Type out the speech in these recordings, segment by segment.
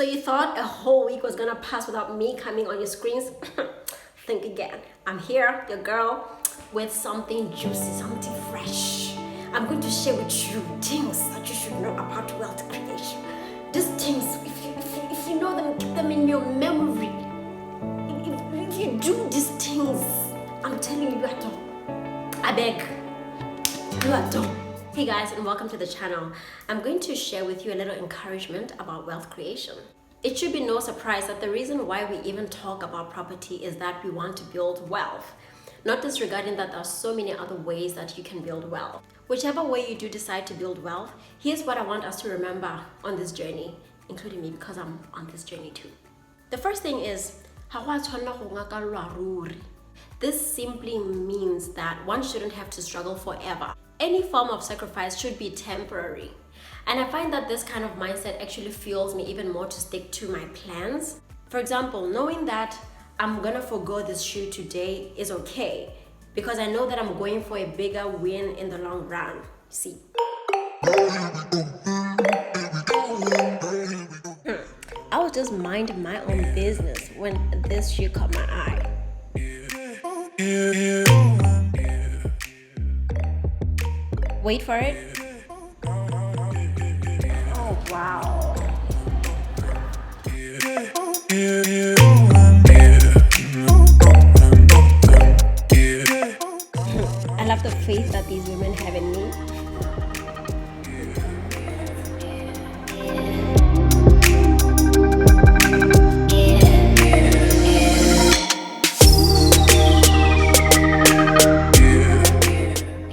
So you thought a whole week was gonna pass without me coming on your screens? Think again. I'm here, your girl, with something juicy, something fresh. I'm going to share with you things that you should know about wealth creation. These things, if you know them, keep them in your memory. If you do these things, I'm telling you, you are done. I beg, you are done. Hey guys, and welcome to the channel. I'm going to share with you a little encouragement about wealth creation. It should be no surprise that the reason why we even talk about property is that we want to build wealth. Not disregarding that there are so many other ways that you can build wealth. Whichever way you do decide to build wealth, here's what I want us to remember on this journey, including me because I'm on this journey too. The first thing is, this simply means that one shouldn't have to struggle forever. Any form of sacrifice should be temporary. And I find that this kind of mindset actually fuels me even more to stick to my plans. For example, knowing that I'm gonna forgo this shoe today is okay because I know that I'm going for a bigger win in the long run. See? I was just minding my own business when this shoe caught my eye. Wait for it. Oh, wow. I love the faith that these women have in me.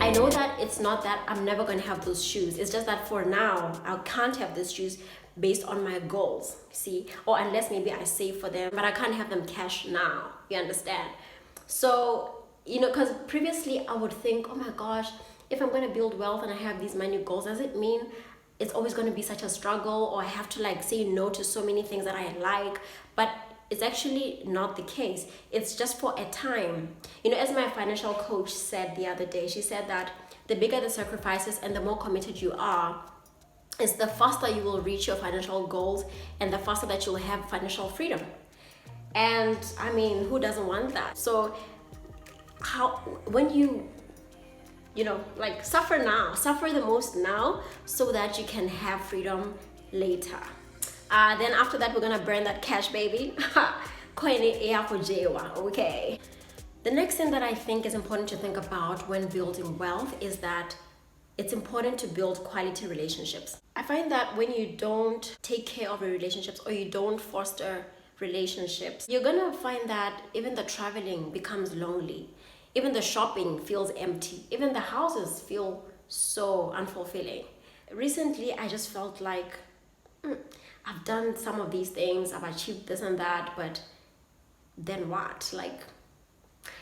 I know that it's not that I'm never going to have those shoes. It's just that for now, I can't have these shoes based on my goals, see? Or unless maybe I save for them, but I can't have them cash now, you understand? So, you know, because previously I would think, oh my gosh, if I'm going to build wealth and I have these minute goals, does it mean it's always going to be such a struggle or I have to like say no to so many things that I like? But it's actually not the case. It's just for a time. You know, as my financial coach said the other day, she said that the bigger the sacrifices and the more committed you are, is the faster you will reach your financial goals and the faster that you'll have financial freedom. And I mean, who doesn't want that? So when you know, like suffer the most now so that you can have freedom later. Then after that, we're gonna burn that cash, baby. Okay. The next thing that I think is important to think about when building wealth is that it's important to build quality relationships. I find that when you don't take care of your relationships or you don't foster relationships, you're gonna find that even the traveling becomes lonely. Even the shopping feels empty. Even the houses feel so unfulfilling. Recently, I just felt like I've done some of these things, I've achieved this and that, but then what? Like,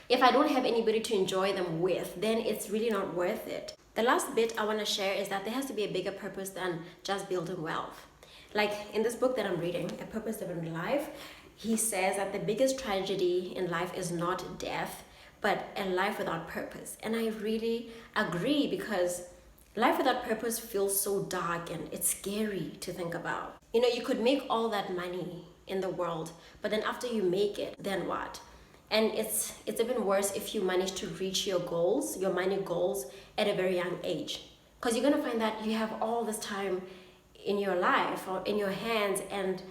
if I don't have anybody to enjoy them with, then it's really not worth it. The last bit I want to share is that there has to be a bigger purpose than just building wealth. Like in this book that I'm reading, A Purpose-Driven Life, he says that the biggest tragedy in life is not death, but a life without purpose. And I really agree because life without purpose feels so dark and it's scary to think about. You know, you could make all that money in the world, but then after you make it, then what? And it's even worse if you manage to reach your goals, your money goals, at a very young age. Because you're gonna find that you have all this time in your life or in your hands and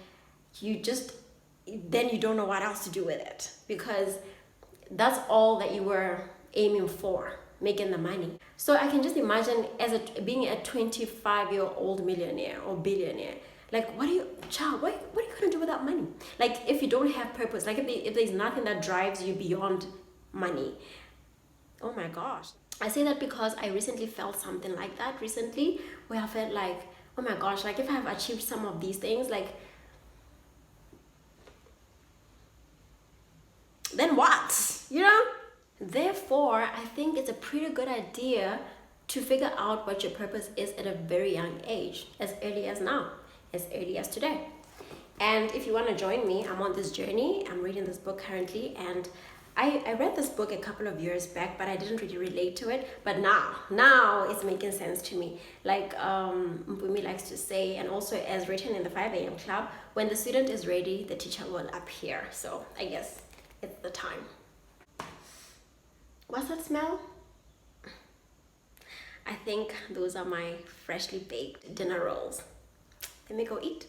then you don't know what else to do with it. Because that's all that you were aiming for, making the money. So I can just imagine being a 25-year-old millionaire or billionaire. Like, what are you gonna do with that money? Like, if you don't have purpose, like if there's nothing that drives you beyond money, oh my gosh. I say that because I recently felt something like that recently, where I felt like, oh my gosh, like if I have achieved some of these things, like, then what? You know? Therefore, I think it's a pretty good idea to figure out what your purpose is at a very young age, as early as now, as early as today. And if you want to join me, I'm on this journey. I'm reading this book currently, and I read this book a couple of years back, but I didn't really relate to it. But now it's making sense to me. Like Mpumi likes to say, and also as written in the 5 a.m. club, when the student is ready, the teacher will appear. So I guess it's the time. What's that smell? I think those are my freshly baked dinner rolls. Let me go eat.